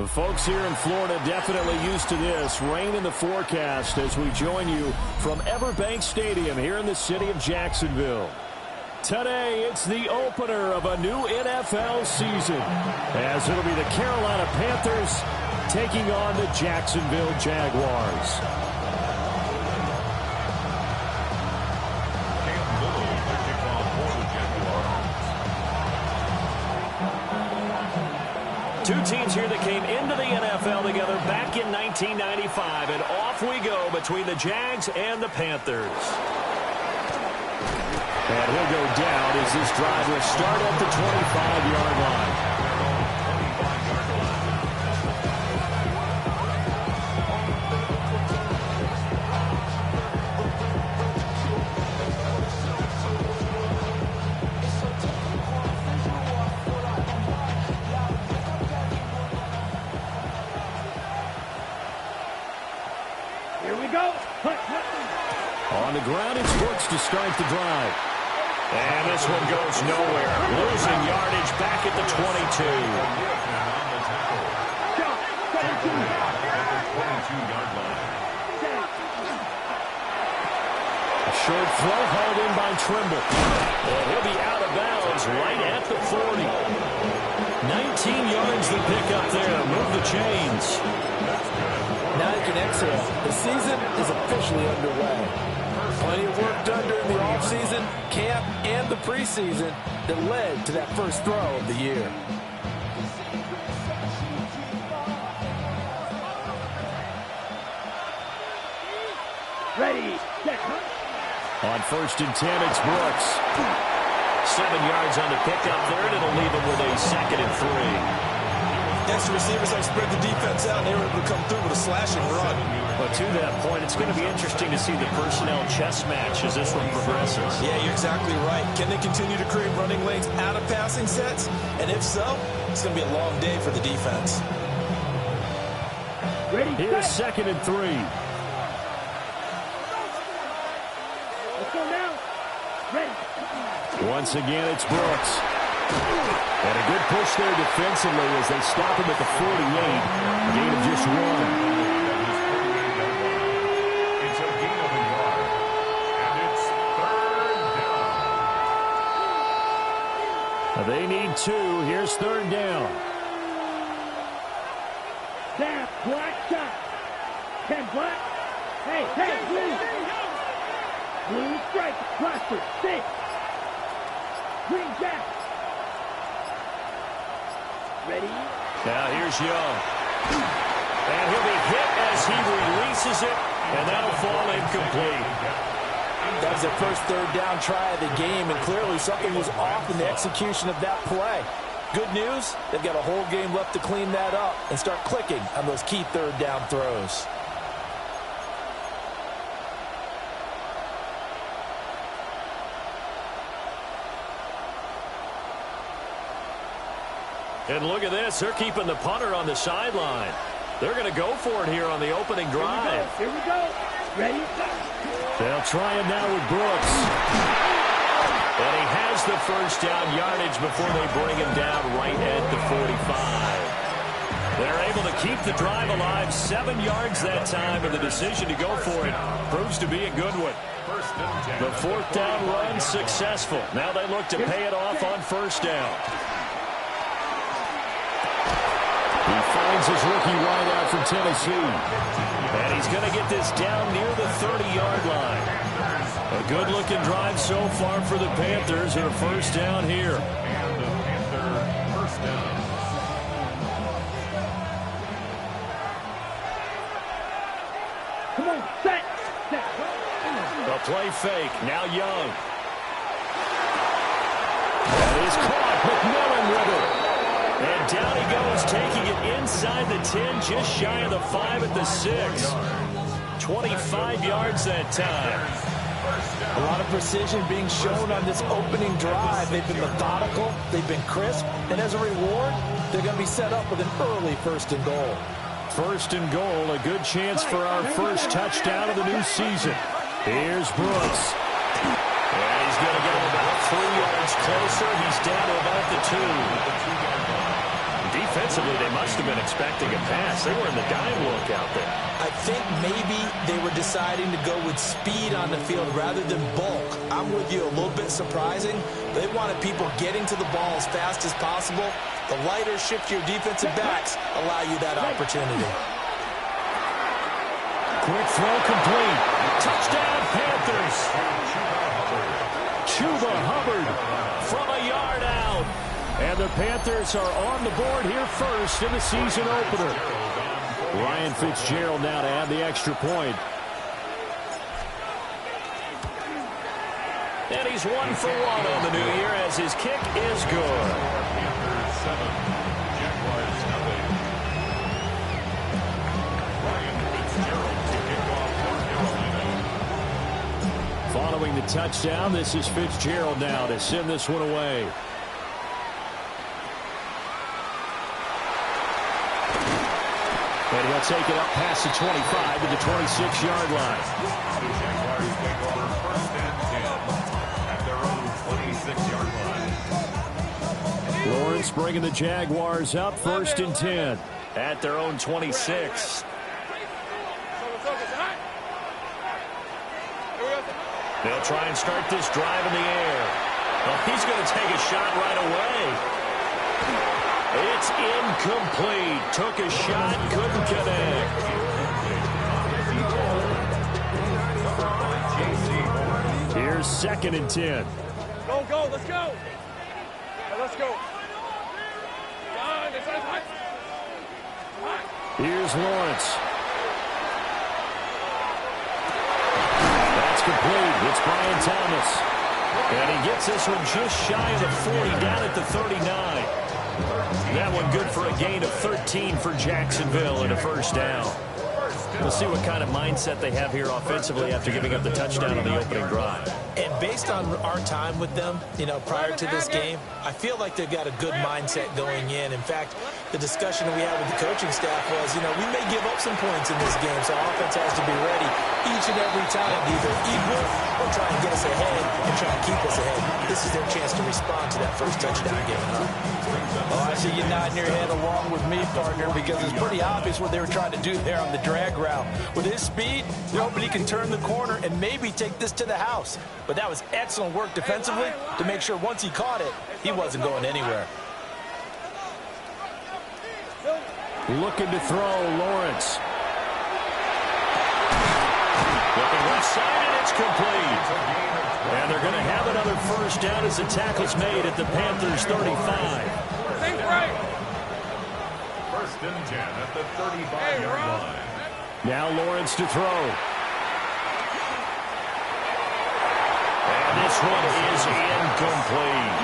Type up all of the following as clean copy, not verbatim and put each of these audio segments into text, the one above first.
The folks here in Florida definitely used to this. Rain in the forecast as we join you from Everbank Stadium here in the city of Jacksonville. Today, it's the opener of a new NFL season, as it'll be the Carolina Panthers taking on the Jacksonville Jaguars. Two teams here that came into the NFL together back in 1995, and off we go between the Jags and the Panthers. And he'll go down as this drive will start at the 25-yard line. On the ground, it's Brooks to start the drive. And this one goes nowhere. Losing yardage back at the 22. A short throw hauled in by Trimble. And he'll be out of bounds right at the 40. 19 yards to pick up there. Move the chains. Now you can exhale. The season is officially underway. Plenty of work done during the offseason, camp, and the preseason that led to that first throw of the year. Ready, set. On 1st and 10, it's Brooks. 7 yards on the pickup there, and it'll leave him with a 2nd and 3. Extra receivers have spread the defense out, and they were able to come through with a slashing run. But to that point, it's going to be interesting to see the personnel chess match as this one progresses. Yeah, you're exactly right. Can they continue to create running lanes out of passing sets? And if so, it's going to be a long day for the defense. Ready, here's set. 2nd and 3. Let's go now. Ready. Once again, it's Brooks. And a good push there defensively as they stop him at the 48. Gain of just 1. It's a gain of a yard. And it's 3rd down. They need 2. Here's 3rd down. Snap, black shot. 10 black. Hey, blue. Blue strike, cluster, 6. Green jack. Ready? Now here's Young. And he'll be hit as he releases it, and that'll fall incomplete. That was their first 3rd down try of the game, and clearly something was off in the execution of that play. Good news, they've got a whole game left to clean that up and start clicking on those key 3rd down throws. And look at this. They're keeping the punter on the sideline. They're going to go for it here on the opening drive. Here we go. Ready? They'll try it now with Brooks. And he has the 1st down yardage before they bring him down right at the 45. They're able to keep the drive alive. 7 yards that time, and the decision to go for it proves to be a good one. The 4th down run successful. Now they look to pay it off on 1st down. He finds his rookie wideout from Tennessee. And he's going to get this down near the 30-yard line. A good-looking drive so far for the Panthers, and a 1st down here. And the Panther 1st down. Come on, set. A play fake. Now Young. That is caught. McMillan with it. And down he goes, taking it inside the 10, just shy of the 5 at the 6. 25 yards that time. A lot of precision being shown on this opening drive. They've been methodical, they've been crisp, and as a reward, they're going to be set up with an early 1st and goal. 1st and goal, a good chance for our first touchdown of the new season. Here's Brooks. And he's going to get him about 3 yards closer. He's down to about the 2. defensively, they must have been expecting a pass. They were in the dime look out there. I think maybe they were deciding to go with speed on the field rather than bulk. I'm with you, a little bit surprising. They wanted people getting to the ball as fast as possible. The lighter, shiftier defensive backs allow you that opportunity. Quick throw complete. Touchdown, Panthers. Chuba Hubbard from a yard out. And the Panthers are on the board here first in the season opener. Ryan Fitzgerald now to add the extra point. And he's 1 for 1 on the new year as his kick is good. Panthers 7, Jaguars nothing. Ryan Fitzgerald to kick off for Carolina. Following the touchdown, this is Fitzgerald now to send this one away. And he'll take it up past the 25 to the 26-yard line. The Jaguars take over first and 10 at their own 26-yard line. Lawrence bringing the Jaguars up first and 10 at their own 26. They'll try and start this drive in the air. Well, he's going to take a shot right away. It's incomplete. Took a shot, couldn't connect. Here's second and 10. Go, go, let's go. Let's go. Here's Lawrence. That's complete. It's Brian Thomas. And he gets this one just shy of the 40, down at the 39. That one good for a gain of 13 for Jacksonville and a first down. We'll see what kind of mindset they have here offensively after giving up the touchdown on the opening drive. And based on our time with them, prior to this game, I feel like they've got a good mindset going in. In fact, the discussion that we had with the coaching staff was, we may give up some points in this game, so our offense has to be ready each and every time to either equal or try and get us ahead and try and keep us ahead. This is their chance to respond to that first touchdown game. Oh, I see you nodding your head along with me, partner, because it's pretty obvious what they were trying to do there on the drag route. With his speed, they're hoping he can turn the corner and maybe take this to the house. But that was excellent work defensively to make sure once he caught it, he wasn't going anywhere. Looking to throw, Lawrence. Looking left side, and it's complete. And they're going to have another first down as the tackle's made at the Panthers' 35. First and 10 at the 35-yard line. Now Lawrence to throw. And this one is incomplete.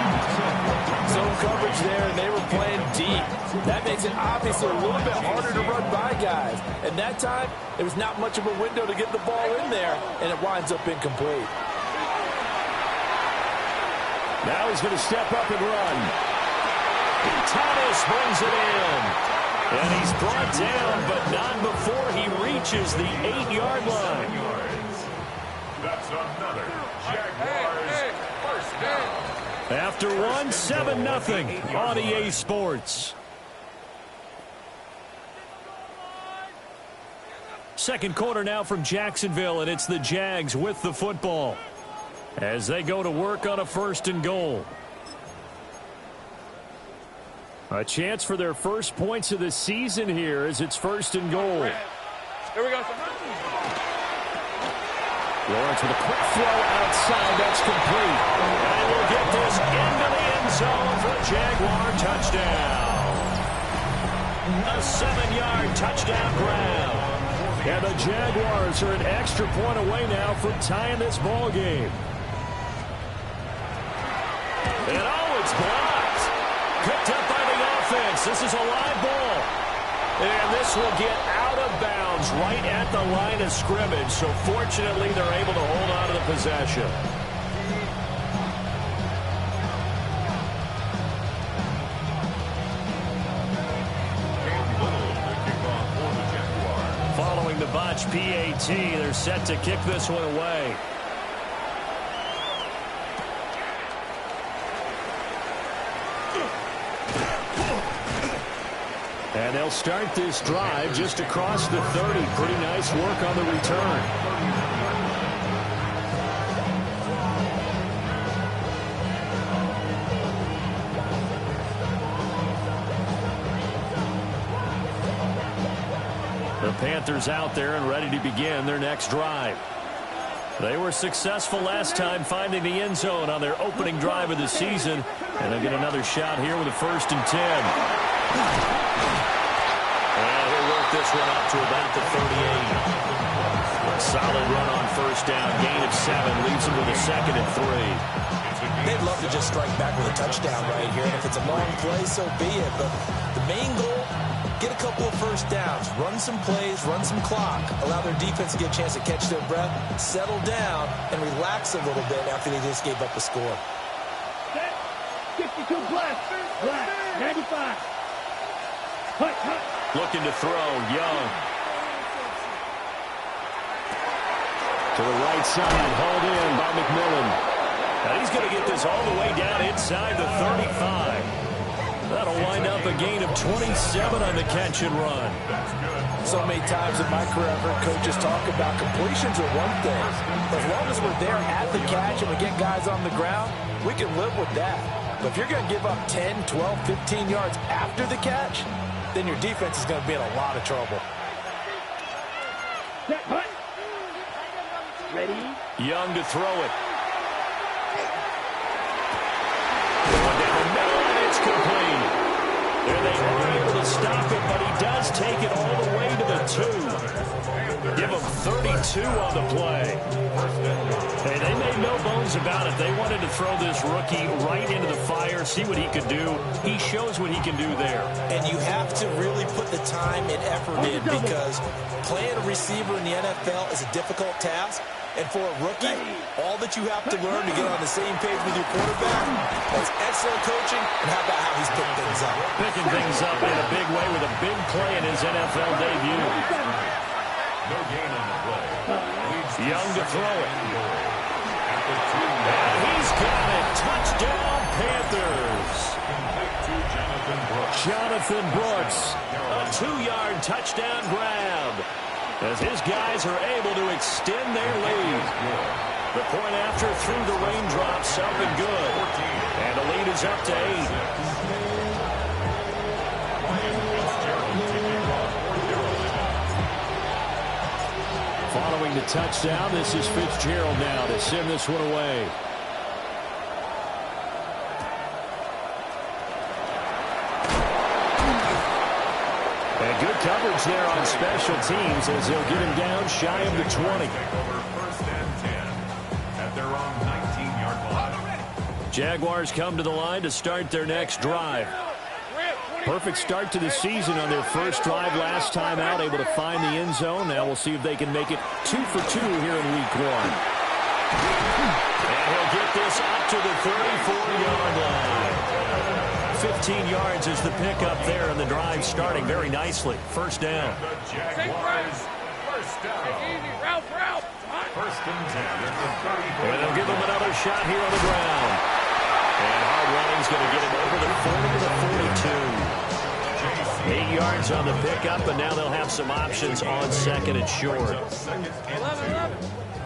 Zone coverage there, and they were playing deep. That makes it obviously a little bit harder to run by guys. And that time, there was not much of a window to get the ball in there, and it winds up incomplete. Now he's going to step up and run. Thomas brings it in. And he's brought down, but not before he reaches the 8-yard line. That's another Jaguars first down. After one, 7-0 on EA Sports. Second quarter now from Jacksonville, and it's the Jags with the football as they go to work on a first and goal. A chance for their first points of the season here as it's first and goal. Here we go. Lawrence with a quick throw outside. That's complete. And we'll get this into the end zone for a Jaguar touchdown. A 7-yard touchdown grab. And the Jaguars are an extra point away now from tying this ball game. And it's blocked. Picked up by the offense. This is a live ball. And this will get out of bounds right at the line of scrimmage. So fortunately, they're able to hold on to the possession. Following the botch PAT, they're set to kick this one away. And they'll start this drive just across the 30. Pretty nice work on the return. The Panthers out there and ready to begin their next drive. They were successful last time finding the end zone on their opening drive of the season. And they'll get another shot here with a 1st and 10. And he'll work this one up to about the 38. A solid run on 1st down. Gain of 7 leaves him with a 2nd and 3. They'd love to just strike back with a touchdown right here. And if it's a long play, so be it. But the main goal, get a couple of 1st downs, run some plays, run some clock, allow their defense to get a chance to catch their breath, settle down, and relax a little bit after they just gave up a score. 52 black, 95. Hut. Looking to throw, Young. To the right side, hauled in by McMillan. Now he's going to get this all the way down inside the 35. That'll wind up a gain of 27 on the catch and run. So many times in my career, I've heard coaches talk about completions are one thing. As long as we're there at the catch and we get guys on the ground, we can live with that. But if you're going to give up 10, 12, 15 yards after the catch, then your defense is going to be in a lot of trouble. Set, hut. Ready. Young to throw it. Going down the middle, and it's complete. There they were able to stop it, but he does take it all the way to the 2. Give him 32 on the play. Hey, they made no bones about it. They wanted to throw this rookie right into the fire, see what he could do. He shows what he can do there. And you have to really put the time and effort in because playing a receiver in the NFL is a difficult task. And for a rookie, all that you have to learn to get on the same page with your quarterback, that's excellent coaching, and how about how he's picking things up? Picking things up in a big way with a big play in his NFL debut. No gain on the play. Young to throw it. And he's got it. Touchdown, Panthers. Jonathan Brooks. A 2-yard touchdown grab. As his guys are able to extend their lead. The point after through the raindrops up and good. And the lead is up to 8. Following the touchdown, this is Fitzgerald now to send this one away. And good coverage there on special teams as they'll get him down shy of the 20. Over 1st and 10 at their own 19-yard line. Jaguars come to the line to start their next drive. Perfect start to the season on their first drive last time out, able to find the end zone. Now we'll see if they can make it 2 for 2 here in week 1. And he'll get this up to the 34-yard line. 15 yards is the pickup there, and the drive starting very nicely. 1st down. The Jaguars, 1st down. Route. 1st and 10 at the 34. And they'll give him another shot here on the ground. And hard running's going to get him over the 40 to the 42. 8 yards on the pickup, and now they'll have some options on 2nd and short. 2nd and 2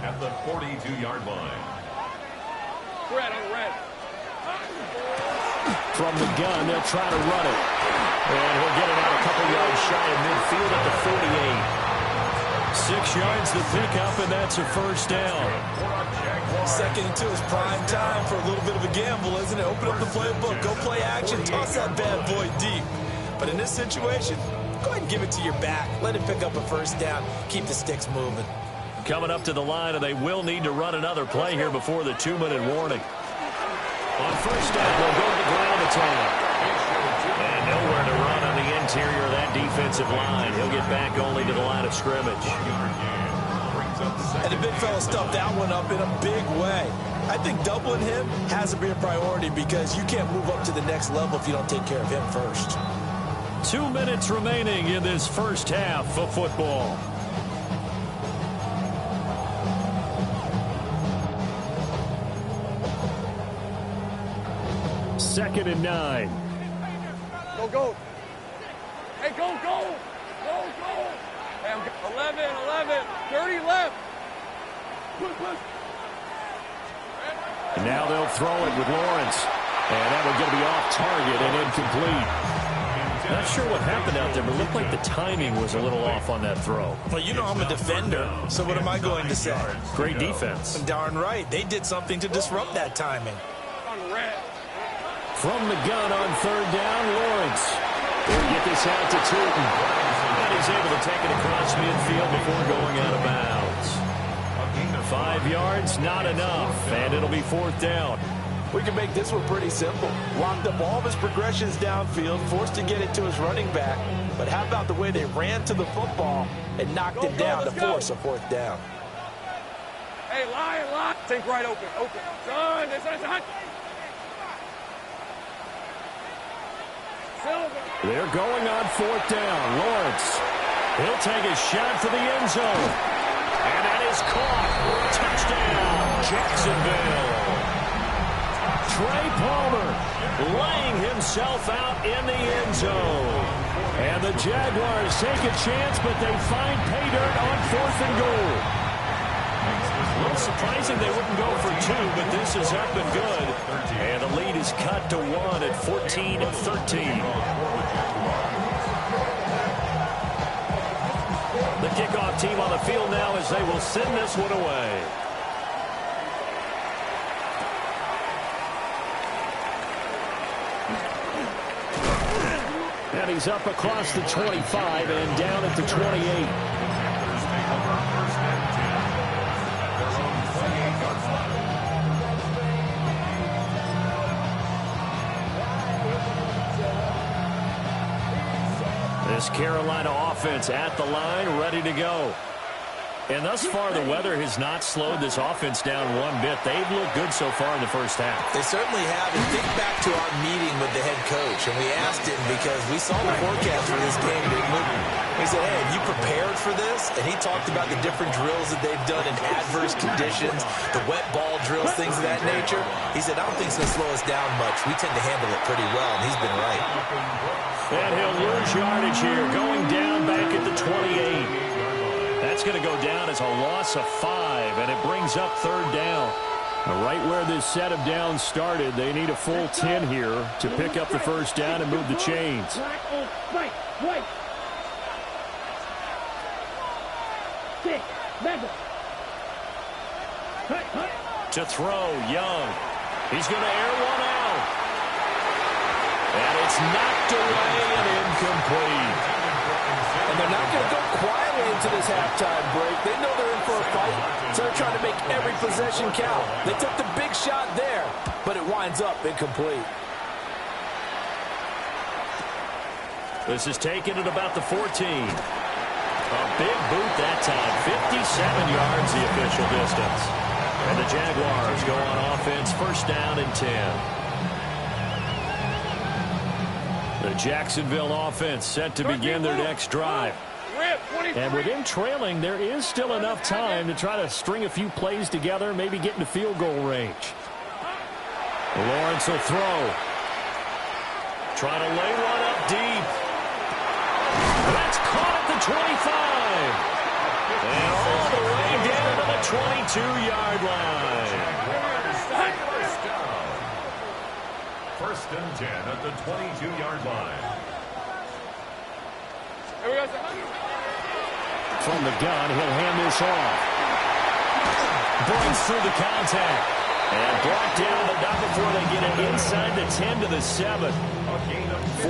at the 42-yard line. Red. From the gun, they'll try to run it. And he'll get it out a couple yards shy of midfield at the 48. 6 yards the pickup, and that's a 1st down. 2nd and 2 is prime time for a little bit of a gamble, isn't it? Open up the playbook, go play action, toss that bad boy deep. But in this situation, go ahead and give it to your back. Let him pick up a 1st down. Keep the sticks moving. Coming up to the line, and they will need to run another play here before the 2-minute warning. On 1st down, they'll go to the ground attack. And nowhere to run on the interior of that defensive line. He'll get back only to the line of scrimmage. And the big fella stuffed that one up in a big way. I think doubling him has to be a priority because you can't move up to the next level if you don't take care of him first. 2 minutes remaining in this first half of football. Second and 9. Go. Hey, Hey, go, go. Go, go. Hey, 11, 30 left. Push, push. And now they'll throw it with Lawrence. And that one going to be off target and incomplete. Not sure what happened out there, but it looked like the timing was a little off on that throw. Well, you know I'm a defender, so what am I going to say? Great defense. Darn right. They did something to disrupt that timing. From the gun on third down, Lawrence will get this out to Tootin. And he's able to take it across midfield before going out of bounds. 5 yards, not enough, and it'll be fourth down. We can make this one pretty simple. Locked up all of his progressions downfield, forced to get it to his running back. But how about the way they ran to the football and knocked it down to force a fourth down? Hey, lie. Think right open. Son, it's hot. They're going on fourth down. Lawrence, he'll take a shot for the end zone. And that is caught. Touchdown, Jacksonville. Trey Palmer laying himself out in the end zone. And the Jaguars take a chance, but they find pay dirt on fourth and goal. A little surprising they wouldn't go for two, but this is up and good. And the lead is cut to 1 at 14-13. The kickoff team on the field now as they will send this one away. And he's up across the 25 and down at the 28. This Carolina offense at the line, ready to go. And thus far, the weather has not slowed this offense down one bit. They've looked good so far in the first half. They certainly have. And think back to our meeting with the head coach, and we asked him because we saw the forecast for this game. He said, hey, have you prepared for this? And he talked about the different drills that they've done in adverse conditions, the wet ball drills, things of that nature. He said, I don't think it's going to slow us down much. We tend to handle it pretty well, and he's been right. And he'll lose yardage here, going down back at the 28. That's going to go down as a loss of 5, and it brings up third down. Right where this set of downs started, they need a full 10 here to pick up the first down and move the chains. White. Six. Mega. To throw, Young. He's going to air one out. And it's knocked away and incomplete. And they're not going to go quietly into this halftime break. They know they're in for a fight, so they're trying to make every possession count. They took the big shot there, but it winds up incomplete. This is taken at about the 14. A big boot that time. 57 yards the official distance. And the Jaguars go on offense, first down and 10. The Jacksonville offense set to begin their next drive. And with them trailing, there is still enough time to try to string a few plays together, maybe get into field goal range. Lawrence will throw. Trying to lay one up deep. That's caught at the 25. And all the way down to the 22-yard line. First and 10 at the 22-yard line. From the gun, he'll hand this off. Breaks through the contact. And brought down, but not before they get it inside the 10 to the 7.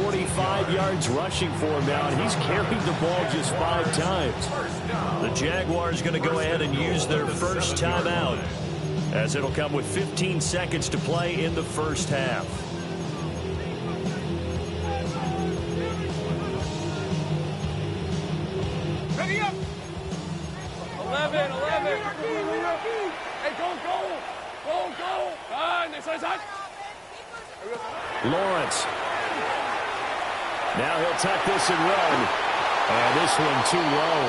45 yards rushing for him now, and he's carried the ball just 5 times. The Jaguars going to go ahead and use their first timeout, as it'll come with 15 seconds to play in the first half. Ready up. 11. Hey, go. Lawrence. Now he'll tuck this and run. And this one too low.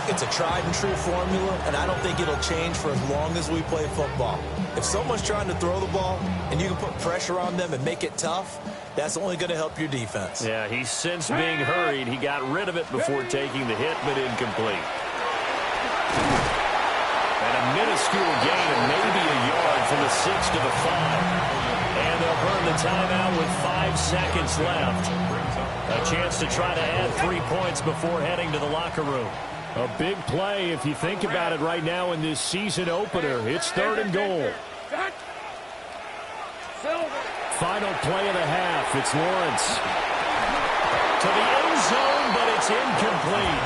It's a tried-and-true formula, and I don't think it'll change for as long as we play football. If someone's trying to throw the ball and you can put pressure on them and make it tough, That's only going to help your defense. Yeah, he's since being hurried. He got rid of it before taking the hit, but incomplete. And a minuscule gain of maybe a yard from the 6 to the 5. And they'll burn the timeout with 5 seconds left. A chance to try to add 3 points before heading to the locker room. A big play if you think about it right now in this season opener. It's 3rd and goal. Final play of the half. It's Lawrence. To the end zone, but it's incomplete.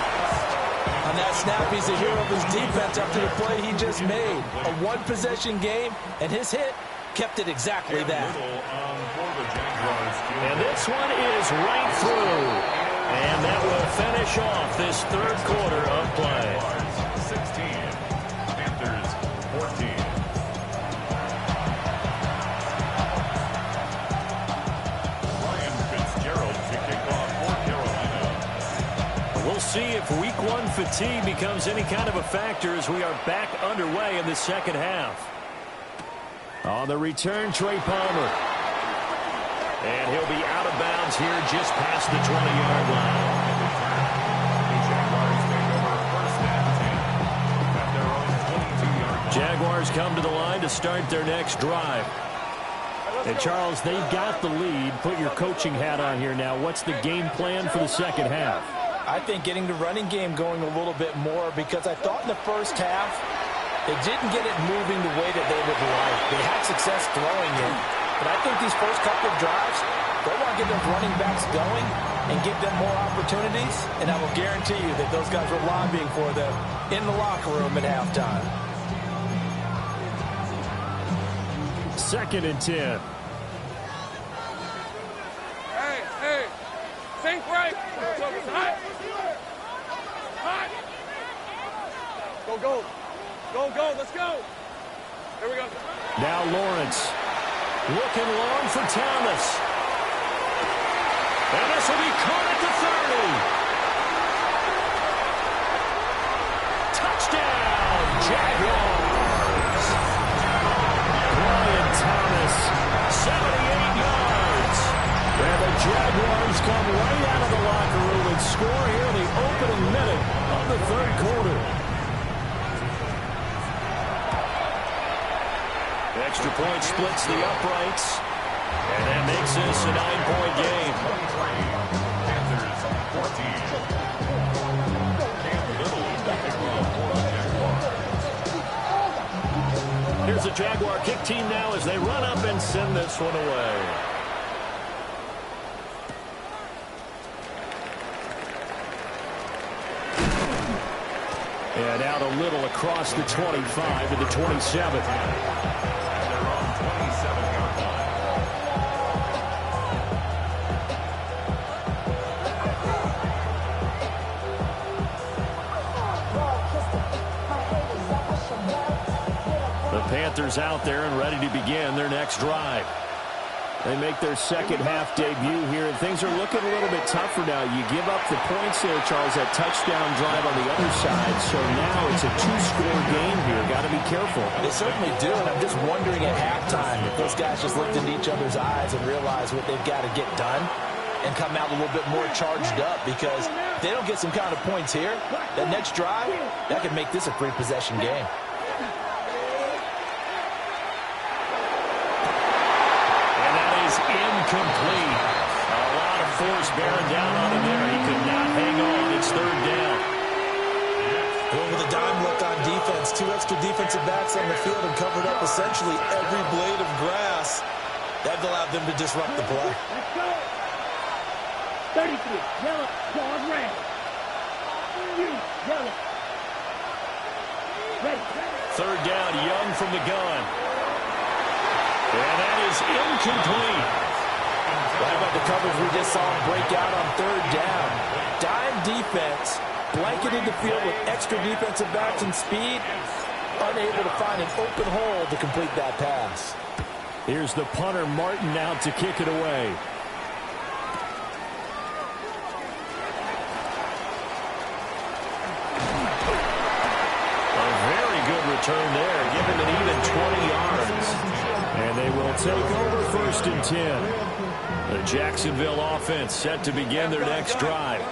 On that snap, he's a hero of his defense after the play he just made. A one-possession game, and his hit kept it exactly that. And this one is right through. And that will finish off this 3rd quarter of play. 16, Panthers 14. Ryan Fitzgerald to kick off for Carolina. We'll see if week 1 fatigue becomes any kind of a factor as we are back underway in the second half. On the return, Trey Palmer. And he'll be out of bounds here just past the 20-yard line. Jaguars come to the line to start their next drive. And, Charles, they've got the lead. Put your coaching hat on here now. What's the game plan for the second half? I think getting the running game going a little bit more, because I thought in the first half they didn't get it moving the way that they would like. They had success throwing it. But I think these first couple of drives, they want to get those running backs going and give them more opportunities. And I will guarantee you that those guys were lobbying for them in the locker room at halftime. 2nd and 10. Hey, think right. Hot. Go, let's go. Here we go. Now Lawrence. Looking long for Thomas. And this will be caught at the 30. Touchdown, Jaguars. Brian Thomas, 78 yards. And the Jaguars come right out of the locker room and score here in the opening minute of the 3rd quarter. Extra point splits the uprights. And that makes this a 9-point game. Panthers 14. Here's the Jaguar kick team now as they run up and send this one away. And out a little across the 25 to the 27. Panthers out there and ready to begin their next drive. They make their second half debut here, and things are looking a little bit tougher now. You give up the points there, Charles, that touchdown drive on the other side. So now it's a 2-score game here. Got to be careful. They certainly do, and I'm just wondering at halftime if those guys just looked into each other's eyes and realized what they've got to get done and come out a little bit more charged up, because if they don't get some kind of points here, that next drive, that could make this a 3-possession game. Incomplete. A lot of force bearing down on him there. He could not hang on. It's 3rd down. Going with a dime left on defense. 2 extra defensive backs on the field and covered up essentially every blade of grass. That allowed them to disrupt the play. Let's go. 33, yellow, guard red. Yellow. Ready. 3rd down, Young from the gun. And that is incomplete. How about the coverage we just saw break out on 3rd down? Dime defense, blanketed the field with extra defensive backs and speed, unable to find an open hole to complete that pass. Here's the punter, Martin, out to kick it away. A very good return there, giving an even 20 yards. And they will take over 1st and 10. The Jacksonville offense set to begin their next drive.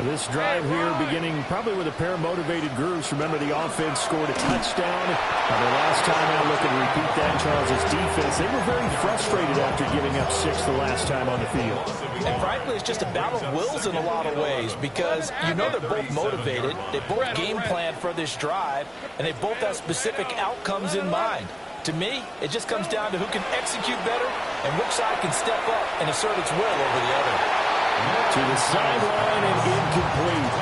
This drive here beginning probably with a pair of motivated groups. Remember, the offense scored a touchdown. The last time out, look and repeat that, Charles' defense. They were very frustrated after giving up 6 the last time on the field. And frankly, it's just a battle of wills in a lot of ways because you know they're both motivated. They both game plan for this drive, and they both have specific outcomes in mind. To me, it just comes down to who can execute better and which side can step up and assert its will over the other. To the sideline and incomplete.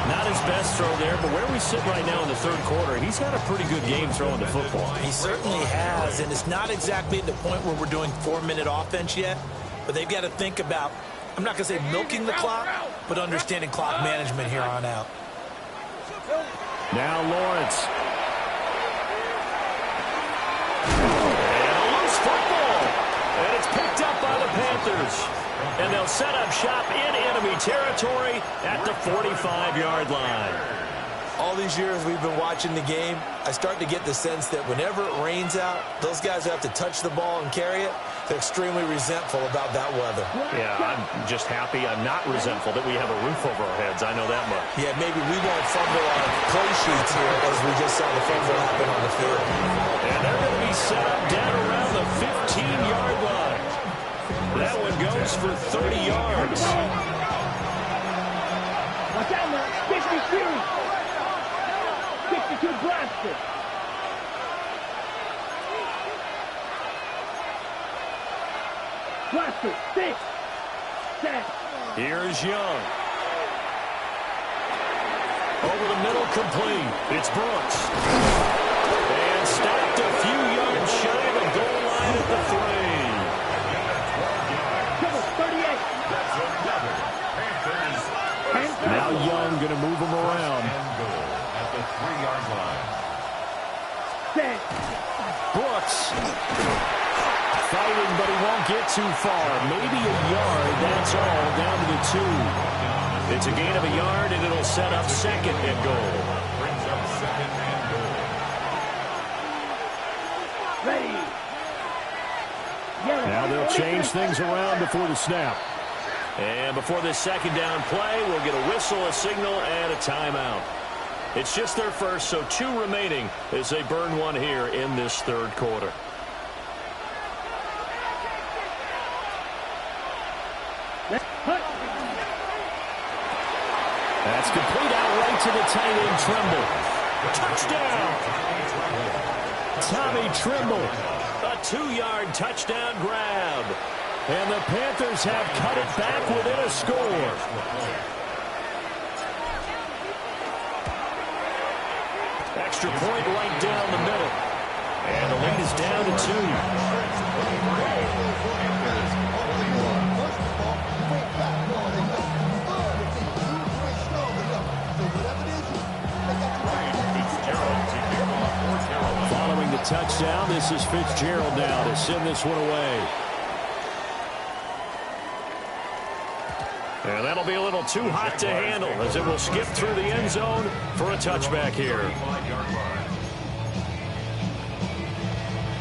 Not his best throw there, but where we sit right now in the third quarter, he's had a pretty good game throwing the football. He certainly has, and it's not exactly at the point where we're doing 4-minute offense yet, but they've got to think about, I'm not going to say milking the clock, but understanding clock management here on out. Now Lawrence. And a loose football. And it's picked up by the Panthers. And they'll set up shop in enemy territory at the 45-yard line. All these years we've been watching the game, I start to get the sense that whenever it rains out, those guys who have to touch the ball and carry it, they're extremely resentful about that weather. Yeah, I'm just happy I'm not resentful that we have a roof over our heads. I know that much. Yeah, maybe we won't fumble our play sheets here as we just saw the fumble happen on the field. And they're going to be set up down around the 15-yard line. That one goes for 30 yards. Watch out now. 52. 62 blaster. Blaster. 6. 7. Here's Young. Over the middle, complete. It's Brooks. And stopped a few yards shy of the goal line at the 3. Now Young going to move him around. At the 3-yard line. Brooks. Fighting, but he won't get too far. Maybe a yard, that's all, down to the 2. It's a gain of a yard, and it'll set up second and goal. Brings up second and goal. Ready. Now they'll change things around before the snap. And before this second down play, we'll get a whistle, a signal, and a timeout. It's just their first, so 2 remaining as they burn one here in this third quarter. That's complete out right to the tight end, Trimble. Touchdown! Tommy Trimble. A 2-yard touchdown grab. And the Panthers have cut it back within a score. Extra point right down the middle. And the lead is down to 2. Following the touchdown, this is Fitzgerald now to send this one away. And that'll be a little too hot to handle as it will skip through the end zone for a touchback here.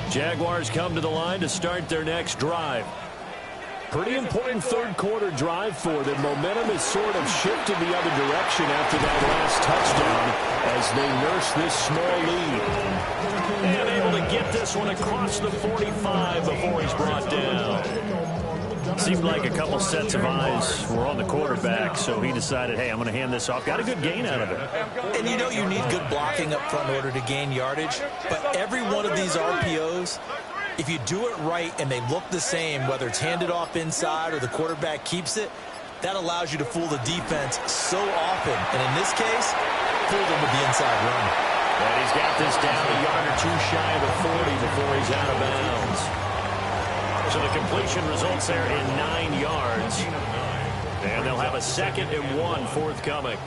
Jaguars come to the line to start their next drive. Pretty important third quarter drive for them. Momentum has sort of shifted the other direction after that last touchdown as they nurse this small lead. And able to get this one across the 45 before he's brought down. Seemed like a couple sets of eyes were on the quarterback, so he decided, hey, I'm going to hand this off. Got a good gain out of it. And you know you need good blocking up front in order to gain yardage, but every one of these RPOs, if you do it right and they look the same, whether it's handed off inside or the quarterback keeps it, that allows you to fool the defense so often. And in this case, fool them with the inside run. And he's got this down a yard or 2 shy of the 40 before he's out of bounds. So the completion results there in 9 yards. And they'll have a 2nd and 1 forthcoming.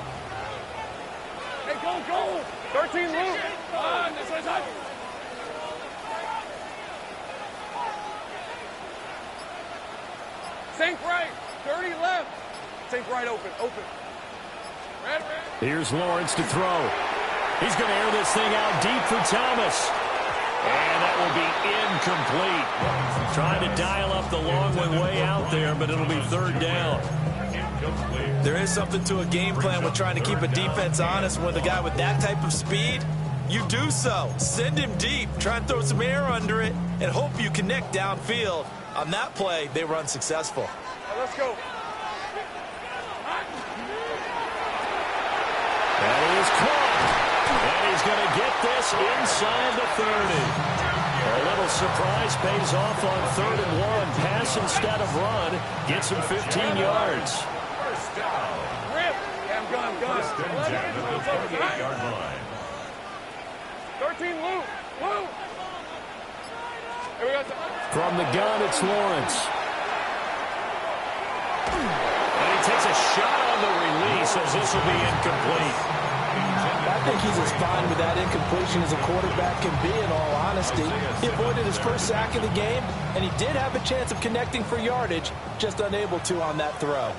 Hey, go. 13 Luke. Sink right. 30 left. Sink right open. Here's Lawrence to throw. He's going to air this thing out deep for Thomas. And that will be incomplete. Trying to dial up the long way out there, but it'll be third down. There is something to a game plan with trying to keep a defense honest with a guy with that type of speed. You do so. Send him deep. Try and throw some air under it and hope you connect downfield. On that play, they were unsuccessful. Let's go. That is caught. And he's going to get this inside the 30. A little surprise pays off on 3rd and 1. Pass instead of run. Gets him 15 yards. First down. Rip. Yeah, I'm gone. First and 10 at the 38-yard line. 13, Lou. Lou. Here we go. From the gun, it's Lawrence. And he takes a shot on the release as this will be incomplete. I think he's as fine with that incompletion as a quarterback can be, in all honesty. He avoided his first sack of the game, and he did have a chance of connecting for yardage, just unable to on that throw.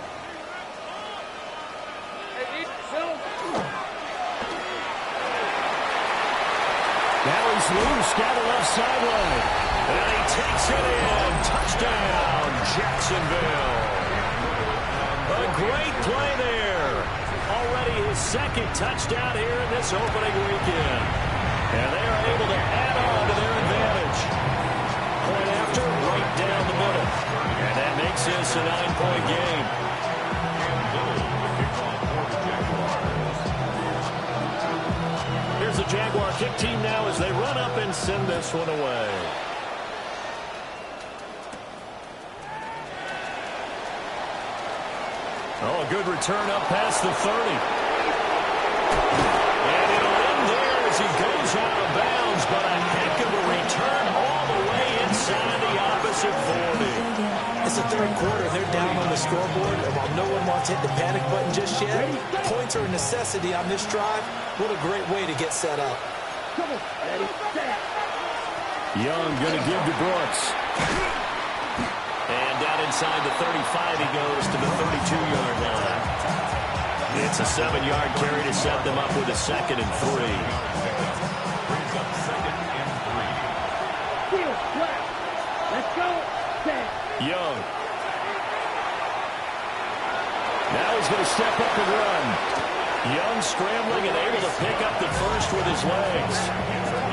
Now he's loose down the left sideline. And he takes it in. Touchdown, Jacksonville. A great play there. Already his second touchdown here in this opening weekend. And they are able to add on to their advantage. Point after, right down the middle. And that makes this a 9-point game. Here's the Jaguar kick team now as they run up and send this one away. Oh, a good return up past the 30. And it'll end there as he goes out of bounds, but a heck of a return all the way inside the opposite 40. It's the third quarter. They're down on the scoreboard, and while no one wants to hit the panic button just yet, points are a necessity on this drive. What a great way to get set up. Young going to give to Brooks. And down inside the 35 he goes to the 32-yard line. It's a 7-yard carry to set them up with a 2nd and 3. Brings up 2nd and 3. Let's go. Young. Now he's going to step up and run. Young scrambling and able to pick up the first with his legs.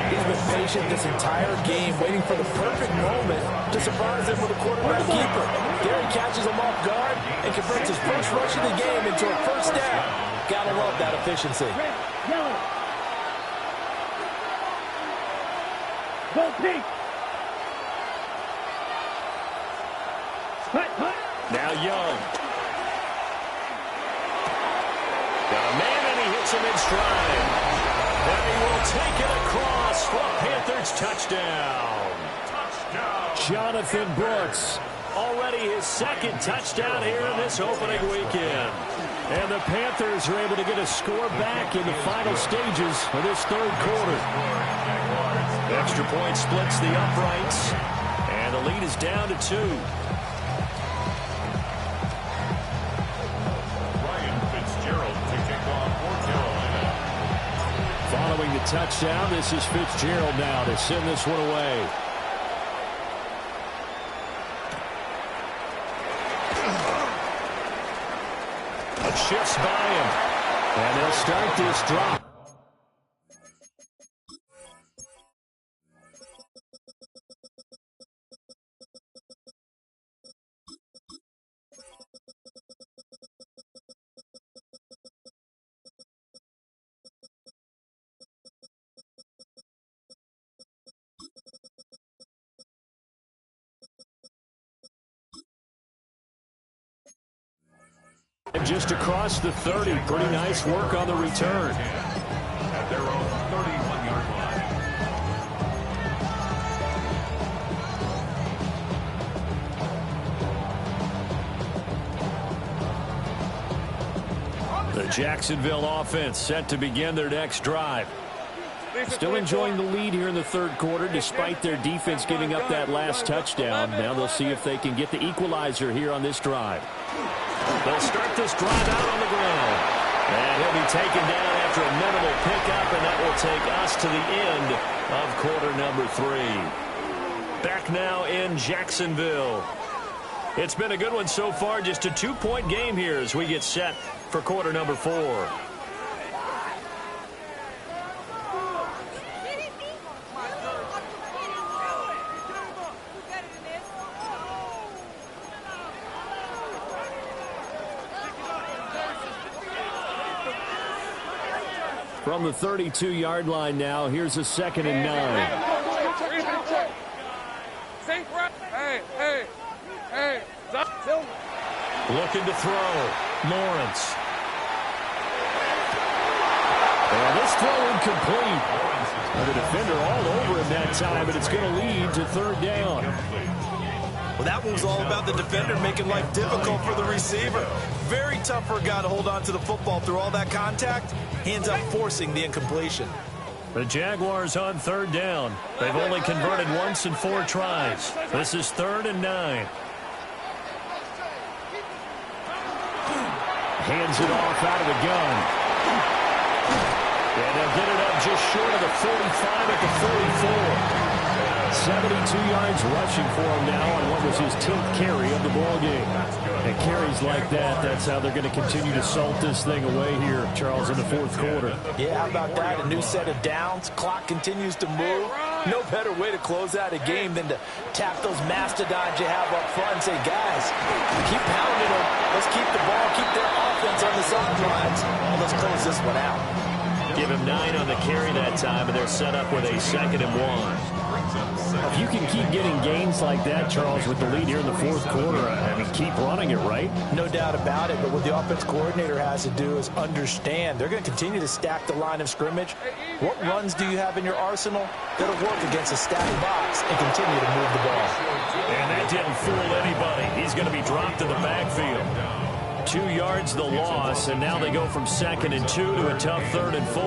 He's been patient this entire game, waiting for the perfect moment to surprise him with a quarterback keeper. Gary catches him off guard and converts his first rush of the game into a first down. Gotta love that efficiency. Go pink. Now Young. Got a man and he hits him in stride. And he will take it across for a Panthers touchdown. Jonathan Brooks. Already his 2nd touchdown here in this opening weekend. And the Panthers are able to get a score back in the final stages of this 3rd quarter. Extra point splits the uprights. And the lead is down to 2. Following the touchdown, this is Fitzgerald now to send this one away. A shifts by him. And they'll start this drop. Just across the 30. Pretty nice work on the return. At their own 31-yard line. The Jacksonville offense set to begin their next drive. Still enjoying the lead here in the 3rd quarter despite their defense giving up that last touchdown. Now they'll see if they can get the equalizer here on this drive. They'll start this drive out on the ground. And he'll be taken down after a minimal pickup, and that will take us to the end of quarter number 3. Back now in Jacksonville. It's been a good one so far. Just a 2-point game here as we get set for quarter number 4. From the 32-yard line now, here's a 2nd and 9. Looking to throw. Lawrence. And this throw incomplete. And the defender all over him that time, but it's going to lead to 3rd down. Well, that one was all about the defender making life difficult for the receiver. Very tough for a guy to hold on to the football through all that contact. He ends up forcing the incompletion. The Jaguars on 3rd down. They've only converted once in 4 tries. This is 3rd and 9. Hands it off out of the gun. And they'll get it up just short of the 45 at the 44. 72 yards rushing for him now on what was his 10th carry of the ballgame. And carries like that, that's how they're going to continue to salt this thing away here, Charles, in the 4th quarter. Yeah, how about that? A new set of downs. Clock continues to move. No better way to close out a game than to tap those mastodons you have up front and say, guys, keep pounding them. Let's keep the ball, keep their offense on the sidelines, and let's close this one out. Give him 9 on the carry that time, and they're set up with a 2nd and 1. If you can keep getting gains like that, Charles, with the lead here in the 4th quarter, I mean, keep running it, right? No doubt about it, but what the offense coordinator has to do is understand. They're going to continue to stack the line of scrimmage. What runs do you have in your arsenal that'll work against a stacked box and continue to move the ball? And that didn't fool anybody. He's going to be dropped to the backfield. 2 yards the loss, and now they go from 2nd and 2 to a tough 3rd and 4.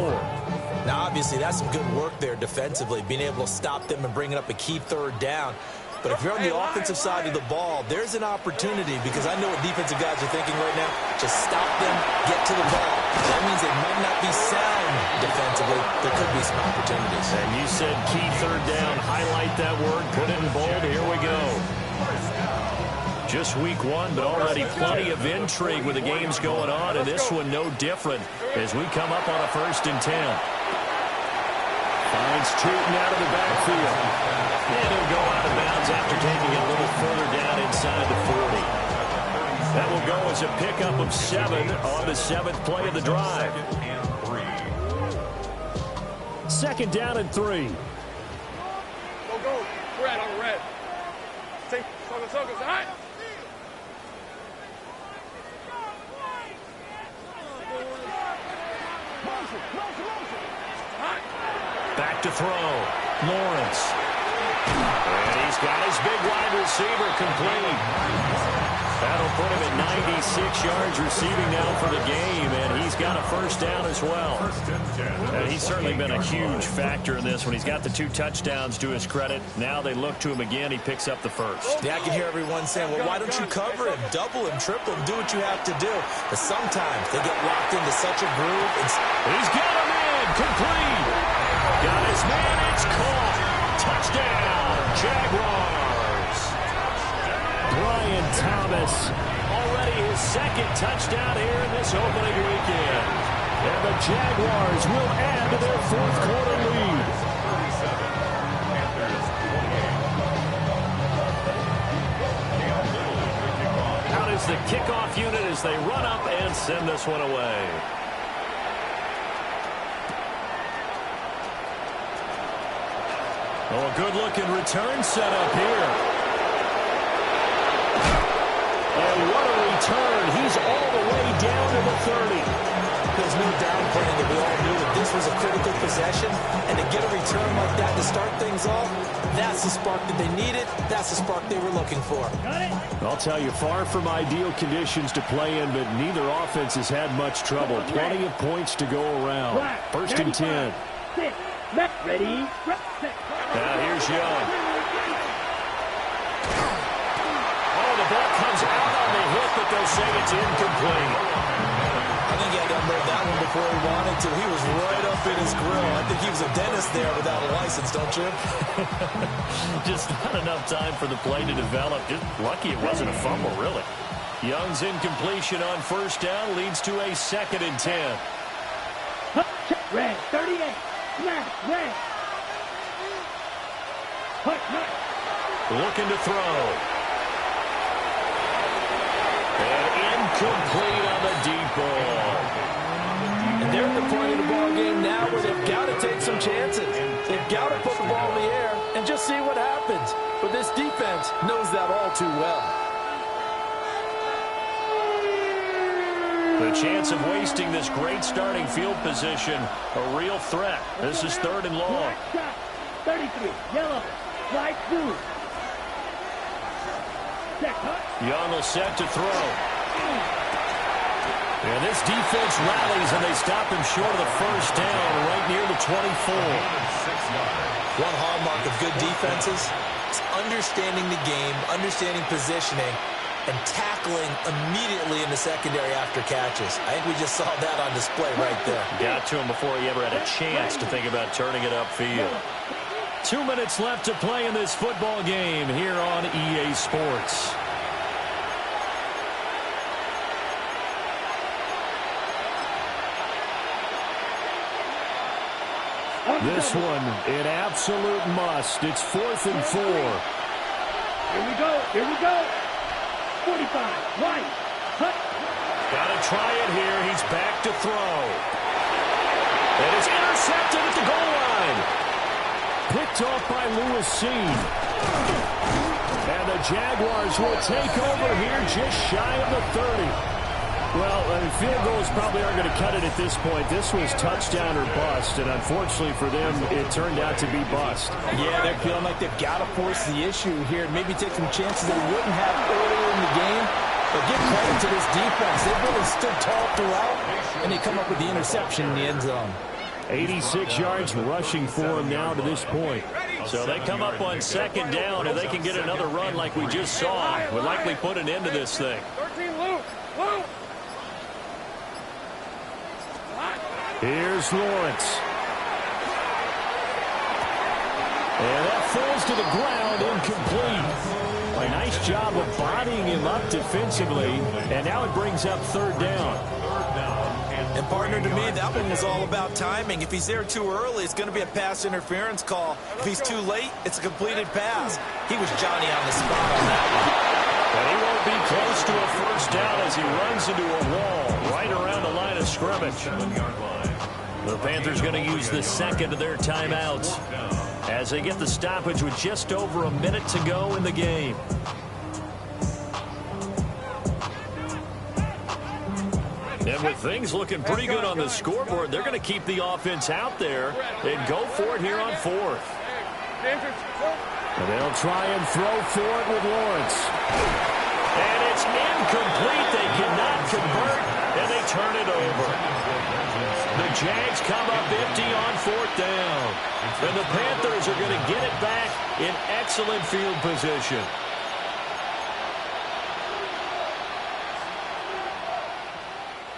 Now, obviously, that's some good work there defensively, being able to stop them and bringing up a key 3rd down. But if you're on the offensive side of the ball, there's an opportunity, because I know what defensive guys are thinking right now. Just stop them, get to the ball. That means they might not be sound defensively. There could be some opportunities. And you said key 3rd down. Highlight that word. Put it in bold. Here we go. Just week 1, but already plenty of intrigue with the games going on, and this one no different as we come up on a 1st and 10. Finds Tootin out of the backfield. And he'll go out of bounds after taking it a little further down inside the 40. That will go as a pickup of 7 on the 7th play of the drive. 2nd down and 3. Go. Red on red. Take circle. Hot. Back to throw. Lawrence. And he's got his big wide receiver complete. That'll put him at 96 yards receiving now for the game, and he's got a 1st down as well. And he's certainly been a huge factor in this when he's got the 2 touchdowns to his credit. Now they look to him again. He picks up the 1st. Yeah, I can hear everyone saying, well, why don't you cover him, double him, triple him, do what you have to do. But sometimes they get locked into such a groove. He's got him in, complete. Got his man, it's caught. Touchdown, Jaguars. Brian Thomas. Already his 2nd touchdown here in this opening weekend. And the Jaguars will add to their 4th quarter lead. Out is the kickoff unit as they run up and send this one away. Oh, a good-looking return set up here. And what a return. He's all the way down to the 30. There's no downplaying it. We all knew that this was a critical possession, and to get a return like that to start things off, that's the spark that they needed. That's the spark they were looking for. I'll tell you, far from ideal conditions to play in, but neither offense has had much trouble. Plenty of points to go around. 1st and 10. Ready? Now here's Young. Oh, the ball comes out on the hit, but they'll say it's incomplete. I think you had to unload that one before he wanted to. He was right up in his grill. I think he was a dentist there without a license, don't you? Just not enough time for the play to develop. Just lucky it wasn't a fumble, really. Young's incompletion on first down leads to a 2nd and 10. Red, 38. Snap, red. Looking to throw. And incomplete on the deep ball. And they're at the point of the ball game now where they've got to take some chances. They've got to put the ball in the air and just see what happens. But this defense knows that all too well. The chance of wasting this great starting field position, a real threat. This is 3rd and long. 33, yellow, slide through. Young will set to throw. And this defense rallies, and they stop him short of the first down right near the 24. One hallmark of good defenses is understanding the game, understanding positioning, and tackling immediately in the secondary after catches. I think we just saw that on display right there. Got to him before he ever had a chance to think about turning it upfield. 2 minutes left to play in this football game here on EA Sports. This one, an absolute must. It's 4th and 4. Here we go. 45, right. Cut. Got to try it here. He's back to throw. And it's intercepted at the goal line. Picked off by Lewis Cine. And the Jaguars will take over here just shy of the 30. Well, field goals probably aren't going to cut it at this point. This was touchdown or bust, and unfortunately for them, it turned out to be bust. Yeah, they're feeling like they've got to force the issue here and maybe take some chances they wouldn't have earlier in the game. But give credit to this defense. They've really stood tall throughout, and they come up with the interception in the end zone. 86 yards rushing for him now to this point. So they come up on 2nd down, and they can get another run like we just saw. Would likely put an end to this thing. 13, Luke. Here's Lawrence. And that falls to the ground, incomplete. A nice job of bodying him up defensively, and now it brings up 3rd down. And partner, to me, that one was all about timing. If he's there too early, it's going to be a pass interference call. If he's too late, it's a completed pass. He was Johnny on the spot on that one. And he won't be close to a first down as he runs into a wall right around the line of scrimmage. The Panthers going to use the 2nd of their timeouts as they get the stoppage with just over a minute to go in the game. And with things looking pretty good on the scoreboard, they're going to keep the offense out there and go for it here on 4th. And they'll try and throw for it with Lawrence. And it's incomplete. They cannot convert, and they turn it over. The Jags come up empty on 4th down. And the Panthers are going to get it back in excellent field position.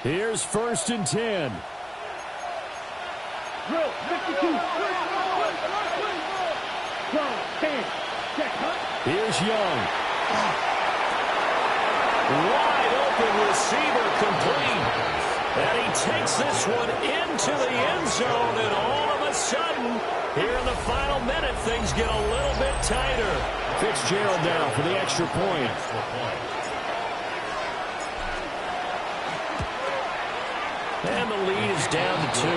Here's 1st and 10. Drill, 52. 12, 10. Check, cut. Here's Young. Wide open receiver complete. And he takes this one into the end zone, and all of a sudden, here in the final minute, things get a little bit tighter. Fitzgerald now for the extra point. And the lead is down to 2.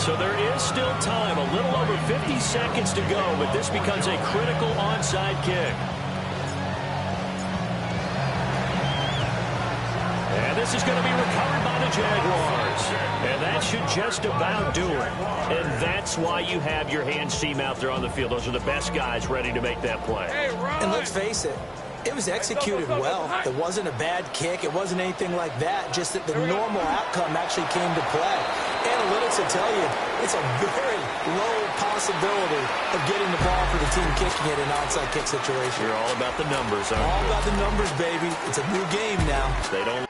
So there is still time, a little over 50 seconds to go, but this becomes a critical onside kick. And this is going to be recovered by the Jaguars. And that should just about do it. And that's why you have your hands team out there on the field. Those are the best guys ready to make that play. And let's face it, it was executed well. It wasn't a bad kick. It wasn't anything like that. Just that the normal outcome actually came to play. Analytics will tell you it's a very low possibility of getting the ball for the team kicking it in an onside kick situation. You're all about the numbers, aren't you? All about the numbers, baby. It's a new game now. They don't.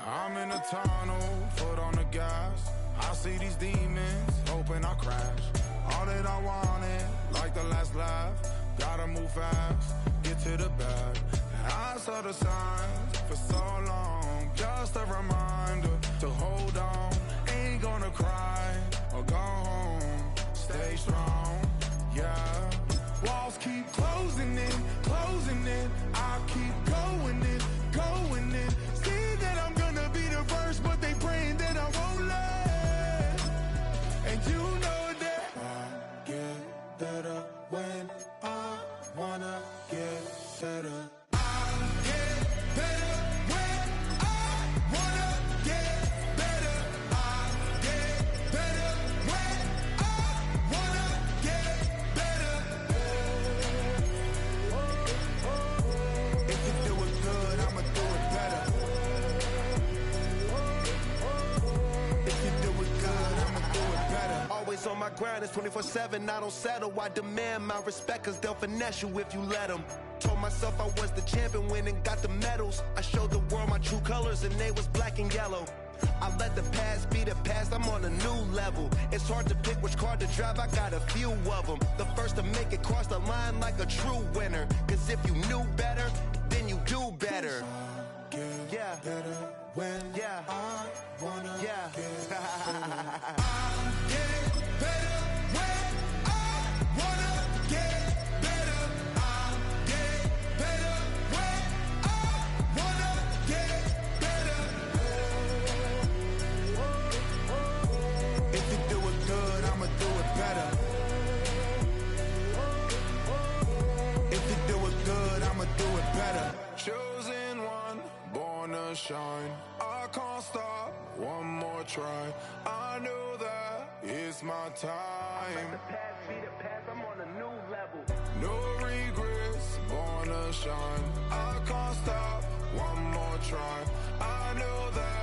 I'm in a tunnel, foot on the gas. I see these demons, hoping I crash. All that I wanted, like the last laugh. Gotta move fast, get to the bag. I saw the signs for so long. Just a reminder to hold on. Ain't gonna cry or go home. Stay strong, yeah. Walls keep closing in, closing in. I keep going in, going in. See that I'm gonna be the first, but they praying that I won't let. And you know that I get better when I wanna get better. I get better when I wanna get better. I get better when I wanna get better. If you do it good, I'ma do it better. If you do it good, I'ma do it better. Always on my grind, it's 24/7, I don't settle. I demand my respect, cause they'll finesse you if you let them. Told myself I was the champion, went and got the medals. I showed the world my true colors and they was black and yellow. I let the past be the past, I'm on a new level. It's hard to pick which car to drive, I got a few of them. The first to make it cross the line like a true winner. Cause if you knew better, then you do better. Yeah. Better when I wanna Yeah. get better. I'm getting better when I wanna get better. I'm getting better when I wanna get better. If you do it good, I'ma do it better. If you do it good, I'ma do it better. Chosen one, born to shine. I can't stop, one more try. I know that it's my time. The past be the past, I'm on a new level. No regrets, born to shine. I can't stop, one more try. I know that